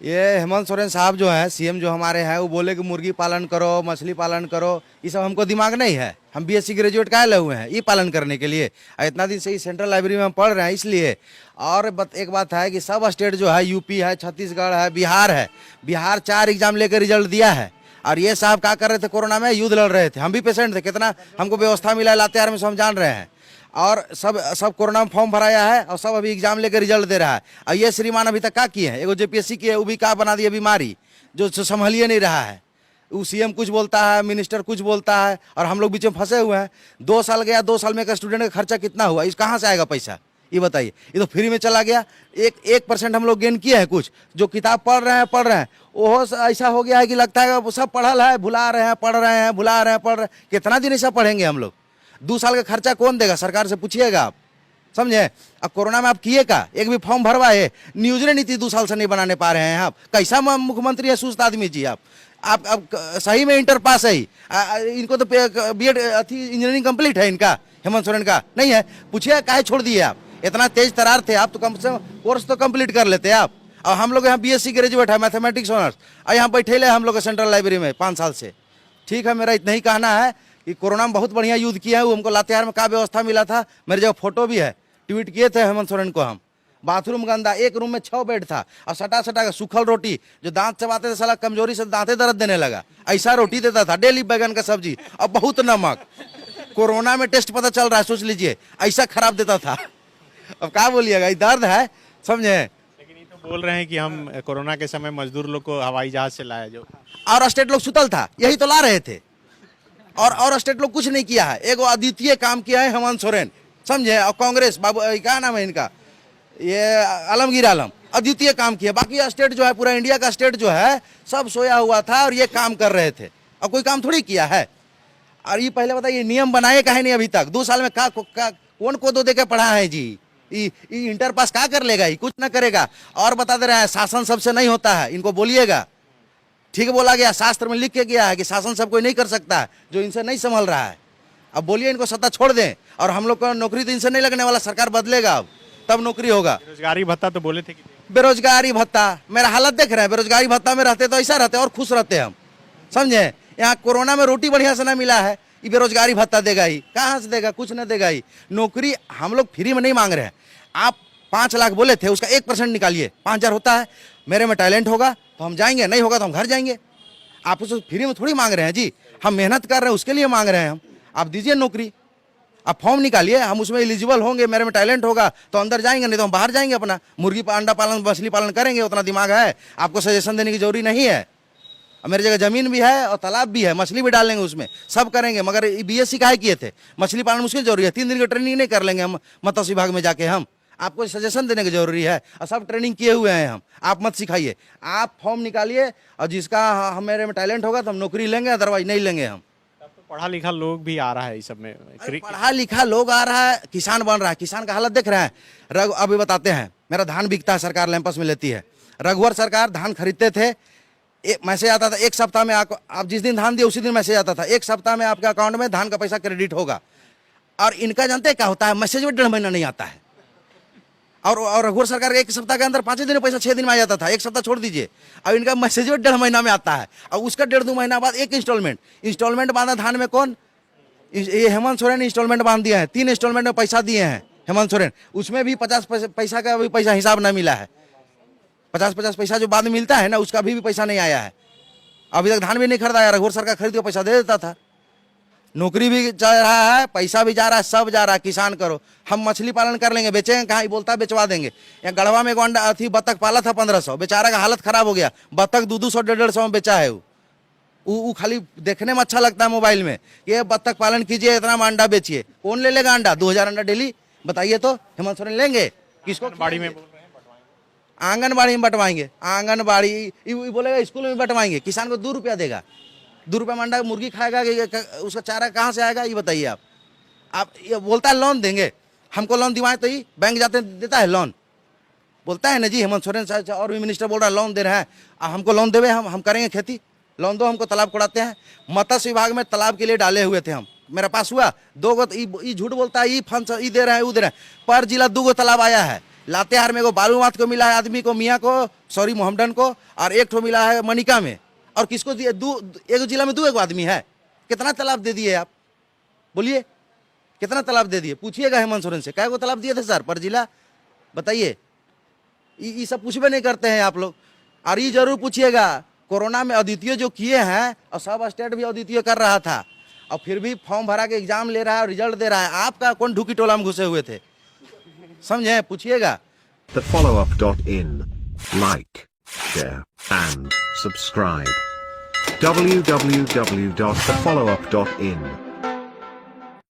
ये हेमंत सोरेन साहब जो हैं सीएम जो हमारे हैं, वो बोले कि मुर्गी पालन करो, मछली पालन करो, ये सब हमको दिमाग नहीं है। हम बीएससी ग्रेजुएट काहे लगे हुए हैं ये पालन करने के लिए। इतना दिन से ही सेंट्रल लाइब्रेरी में हम पढ़ रहे हैं इसलिए। और एक बात है कि सब स्टेट जो है, यूपी है, छत्तीसगढ़ है, बिहार है, बिहार 4 एग्जाम लेकर रिजल्ट दिया है। और ये साहब क्या कर रहे थे, कोरोना में युद्ध लड़ रहे थे। हम भी पेशेंट थे, कितना हमको व्यवस्था मिला लातेहार में, सब हम जान रहे हैं। और सब कोरोना में फॉर्म भराया है और सब अभी एग्जाम लेकर रिजल्ट दे रहा है। और ये श्रीमान अभी तक क्या किए हैं, एगो जेपीएससी की है, वो भी क्या बना दिया बीमारी, जो संभलिए नहीं रहा है। वो सीएम कुछ बोलता है, मिनिस्टर कुछ बोलता है, और हम लोग बीच में फंसे हुए हैं। 2 साल गया, 2 साल में का स्टूडेंट का खर्चा कितना हुआ, इस कहाँ से आएगा पैसा, ये बताइए। ये तो फ्री में चला गया। 1% हम लोग गेन किए हैं। कुछ जो किताब पढ़ रहे हैं वो ऐसा हो गया है कि लगता है सब पढ़ल है, भुला रहे हैं, पढ़ रहे हैं, भुला रहे हैं, पढ़ रहे हैं। कितना दिन ऐसा पढ़ेंगे हम लोग। 2 साल का खर्चा कौन देगा, सरकार से पूछिएगा आप, समझे। अब कोरोना में आप किए का, एक भी फॉर्म भरवाए, न्यूज नीति 2 साल से नहीं बनाने पा रहे हैं आप। कैसा मुख्यमंत्री है, सुस्त आदमी जी आप सही में इंटर पास है। इनको तो बीएड इंजीनियरिंग कंप्लीट है इनका, हेमंत सोरेन का नहीं है। पूछिए काहे छोड़ दिए आप, इतना तेज तरार थे आप तो कम से कम कोर्स तो कंप्लीट कर लेते आप। और हम लोग यहाँ बीएससी ग्रेजुएट है, मैथमेटिक्स ऑनर्स, और यहाँ बैठे ले हम लोग सेंट्रल लाइब्रेरी में 5 साल से। ठीक है, मेरा इतना ही कहना है कि कोरोना में बहुत बढ़िया युद्ध किया है। वो हमको लातेहार में क्या व्यवस्था मिला था, मेरे जगह फोटो भी है, ट्वीट किए थे हेमंत सोरेन को हम। बाथरूम गंदा, एक रूम में 6 बेड था, और सटा का सूखल रोटी, जो दांत चबाते थे साला कमजोरी से दांते दर्द देने लगा, ऐसा रोटी देता था डेली, बैगन का सब्जी और बहुत नमक। कोरोना में टेस्ट पता चल रहा है, सोच लीजिए, ऐसा खराब देता था। अब क्या बोलिएगा, दर्द है, समझे। लेकिन ये तो बोल रहे हैं कि हम कोरोना के समय मजदूर लोग को हवाई जहाज से लाए, जो और स्टेट लोग सुतल था, यही तो ला रहे थे। और स्टेट लोग कुछ नहीं किया है। एगो अद्वितीय काम किया है हेमंत सोरेन, समझे। और कांग्रेस बाबू क्या नाम है इनका, ये आलमगीर आलम, अद्वितीय काम किया। बाकी स्टेट जो है, पूरा इंडिया का स्टेट जो है, सब सोया हुआ था और ये काम कर रहे थे, और कोई काम थोड़ी किया है। और ये पहले बताइए, नियम बनाए काहे नहीं अभी तक। 2 साल में कौन को दो दे के पढ़ा है जी। इंटर पास क्या कर लेगा, कुछ ना करेगा। और बता दे रहा है, शासन सबसे नहीं होता है, इनको बोलिएगा। ठीक बोला गया, शास्त्र में लिख के गया है कि शासन सब कोई नहीं कर सकता है, जो इनसे नहीं संभल रहा है। अब बोलिए इनको सत्ता छोड़ दें, और हम लोग को नौकरी तो इनसे नहीं लगने वाला, सरकार बदलेगा अब तब नौकरी होगा। बेरोजगारी भत्ता तो बोले थे कि बेरोजगारी भत्ता, मेरा हालत देख रहे हैं। बेरोजगारी भत्ता में रहते तो ऐसा रहते और खुश रहते हम, समझे। यहाँ कोरोना में रोटी बढ़िया से ना मिला है, ये बेरोजगारी भत्ता देगा ही, कहाँ से देगा, कुछ नहीं देगा ही। नौकरी हम लोग फ्री में नहीं मांग रहे हैं। आप 5 लाख बोले थे, उसका 1% निकालिए, 5000 होता है। मेरे में टैलेंट होगा तो हम जाएंगे, नहीं होगा तो हम घर जाएंगे। आप उसे फ्री में थोड़ी मांग रहे हैं जी, हम मेहनत कर रहे हैं उसके लिए मांग रहे हैं हम। आप दीजिए नौकरी, आप फॉर्म निकालिए, हम उसमें एलिजिबल होंगे, मेरे में टैलेंट होगा तो अंदर जाएंगे, नहीं तो हम बाहर जाएंगे, अपना मुर्गी अंडा पालन, मछली पालन करेंगे। उतना दिमाग है, आपको सजेशन देने की जरूरी नहीं है। मेरी जगह जमीन भी है और तालाब भी है, मछली भी डालेंगे उसमें, सब करेंगे। मगर बीएससी काहे किए थे, मछली पालन मुश्किल जरूरी है, 3 दिन की ट्रेनिंग नहीं कर लेंगे हम मत्स्य विभाग में जाके। हम आपको सजेशन देने की जरूरी है, और सब ट्रेनिंग किए हुए हैं हम, आप मत सिखाइए। आप फॉर्म निकालिए, और जिसका मेरे में टैलेंट होगा तो हम नौकरी लेंगे, अदरवाइज नहीं लेंगे हम। पढ़ा लिखा लोग भी आ रहा है इस सब में। पढ़ा लिखा लोग आ रहा है, किसान बन रहा है। किसान का हालत देख रहे हैं। अभी बताते हैं, मेरा धान बिकता है, सरकार लैंपस में लेती है। रघुवर सरकार धान खरीदते थे, मैसेज आता था 1 सप्ताह में, आप जिस दिन धान दिए उसी दिन मैसेज आता था, 1 सप्ताह में आपके अकाउंट में धान का पैसा क्रेडिट होगा। और इनका जानते हैं क्या होता है, मैसेज में 1.5 महीना नहीं आता है। और रघुवर सरकार 1 सप्ताह के अंदर 5 दिन में पैसा 6 दिन में आ जाता था, 1 सप्ताह छोड़ दीजिए। अब इनका मैसेज में 1.5 महीना में आता है, और उसका 1.5-2 महीना बाद एक इंस्टॉलमेंट बांधा धान में। कौन, ये हेमंत सोरेन इंस्टॉलमेंट बांध दिया है। 3 इंस्टॉलमेंट में पैसा दिए हैं हेमंत सोरेन, उसमें भी 50 पैसा का भी पैसा हिसाब ना मिला है। 50 पैसा जो बाद में मिलता है ना, उसका भी पैसा नहीं आया है। अभी तक धान भी नहीं खरीदाया, रघुवर सरकार खरीद के पैसा दे देता था। नौकरी भी जा रहा है, पैसा भी जा रहा है, सब जा रहा है। किसान करो, हम मछली पालन कर लेंगे, बेचेंगे कहाँ, बोलता है बेचवा देंगे। यहाँ गढ़वा में एक अंडा अथी बतख पाला था 1500, बेचारा का हालत खराब हो गया। बतख 200 150 में बेचा है। वो खाली देखने में अच्छा लगता है मोबाइल में, ये बतख पालन कीजिए, इतना में अंडा बेचिए। कौन ले लेगा अंडा, 2000 अंडा डेली, बताइए तो। हेमंत सोरेन लेंगे किसको, बाड़ी में बोल रहे हैं आंगनबाड़ी में बंटवाएंगे। आंगनबाड़ी बोलेगा स्कूल में बंटवाएंगे। किसान को 2 रुपया देगा, 2 रुपया में अंडा मुर्गी खाएगा, उसका चारा कहाँ से आएगा ये बताइए आप। ये बोलता है लोन देंगे, हमको लोन दिवाए तो ही बैंक जाते देता है लोन, बोलता है ना जी। हेमंत सोरेन साहब और भी मिनिस्टर बोल रहा है लोन दे रहे हैं, हमको लोन देवे, हम करेंगे खेती, लोन दो हमको, तालाब कोड़ाते हैं। मत्स्य विभाग में तालाब के लिए डाले हुए थे हम, मेरा पास हुआ 2 गो। झूठ बोलता है, ये फंड ये दे रहे हैं, वो दे रहे हैं। पर जिला 2 गो तालाब आया है, लातेहार में एगो बालूमाथ को मिला है आदमी को, मियाँ को, सॉरी मोहम्मदन को, और एक ठो मिला है मनिका में। और किसको दिए? एक जिला में 2 आदमी है। कितना तालाब दे दिए आप? बोलिए कितना तालाब दे दिए? पूछिएगा हेमंत सोरेन से, कै गो तालाब दिए थे सर पर जिला? बताइए। ये सब पूछबे नहीं करते हैं आप लोग। और ये जरूर पूछिएगा, कोरोना में अद्वितीय जो किए हैं, और सब स्टेट भी अद्वितीय कर रहा था, और फिर भी फॉर्म भरा के एग्जाम ले रहा है और रिजल्ट दे रहा है। आपका कौन ढुकी टोला में घुसे हुए थे? समझे? पूछिएगा। TheFollowUp.in. Like, share, and subscribe. www.thefollowup.in